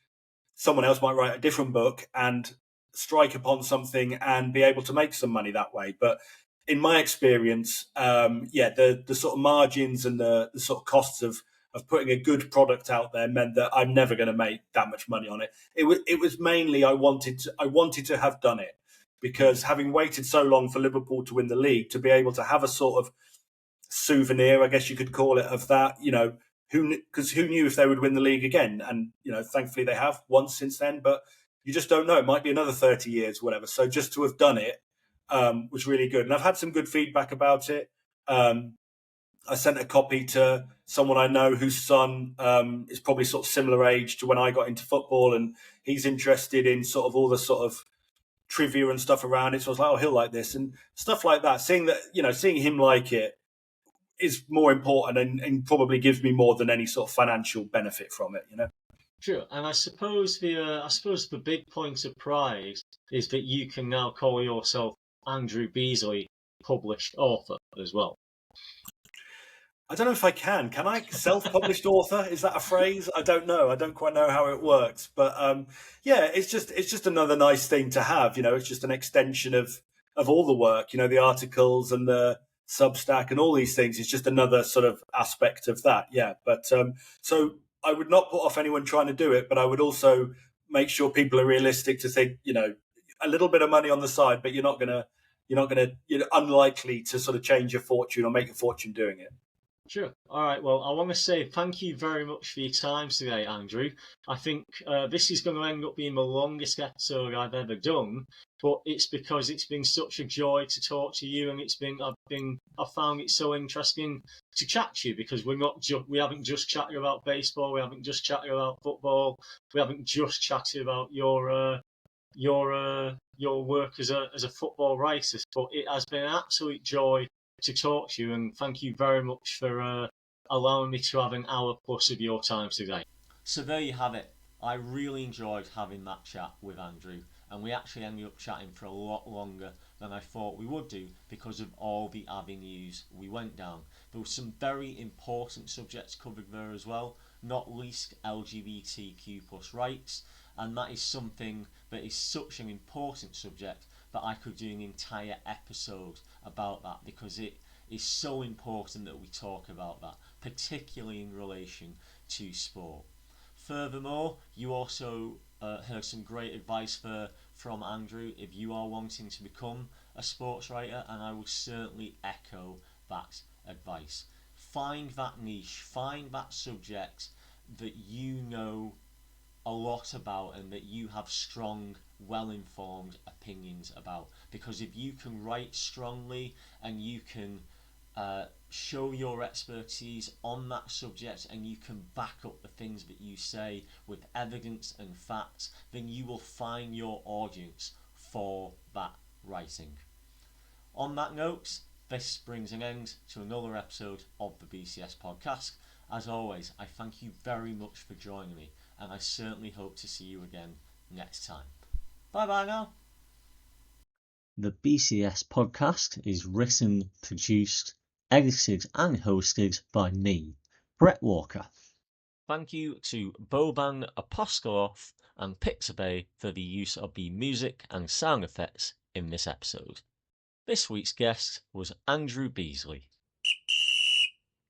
someone else might write a different book and strike upon something and be able to make some money that way. But in my experience, the sort of margins and the sort of costs of putting a good product out there meant that I'm never going to make that much money on it. It was mainly I wanted to have done it, because having waited so long for Liverpool to win the league, to be able to have a sort of souvenir, I guess you could call it, of that, who knew if they would win the league again? And, thankfully they have once since then, but you just don't know. It might be another 30 years, whatever. So just to have done it was really good. And I've had some good feedback about it. I sent a copy to someone I know whose son is probably sort of similar age to when I got into football, and he's interested in sort of all the sort of trivia and stuff around it. So I was like, oh, he'll like this and stuff like that. Seeing him like it is more important and probably gives me more than any sort of financial benefit from it, Sure, and I suppose the big point of pride is that you can now call yourself Andrew Beasley, published author as well. I don't know if I can. Can I? Self-published author? Is that a phrase? I don't know. I don't quite know how it works. But it's just another nice thing to have. It's just an extension of all the work. The articles and the Substack and all these things. It's just another sort of aspect of that. Yeah. But so I would not put off anyone trying to do it, but I would also make sure people are realistic to think, a little bit of money on the side, but you're unlikely to sort of change your fortune or make a fortune doing it. Sure. All right. Well, I want to say thank you very much for your time today, Andrew. I think this is going to end up being the longest episode I've ever done, but it's because it's been such a joy to talk to you, and I found it so interesting to chat to you, because we haven't just chatted about baseball, we haven't just chatted about football, we haven't just chatted about your work as a football writer, but it has been an absolute joy to talk to you, and thank you very much for allowing me to have an hour plus of your time today. So there you have it. I really enjoyed having that chat with Andrew, and we actually ended up chatting for a lot longer than I thought we would do because of all the avenues we went down. There were some very important subjects covered there as well, not least LGBTQ plus rights, and that is something that is such an important subject that I could do an entire episode about that, because it is so important that we talk about that, particularly in relation to sport. Furthermore, you also heard some great advice there from Andrew if you are wanting to become a sports writer, and I will certainly echo that advice. Find that niche, find that subject that you know a lot about and that you have strong, well-informed opinions about, because if you can write strongly and you can show your expertise on that subject and you can back up the things that you say with evidence and facts, then you will find your audience for that writing. On that note, this brings an end to another episode of the BCS podcast. As always, I thank you very much for joining me, and I certainly hope to see you again next time. Bye bye now. The BCS podcast is written, produced, edited and hosted by me, Brett Walker. Thank you to Boban Apostolov and Pixabay for the use of the music and sound effects in this episode. This week's guest was Andrew Beasley.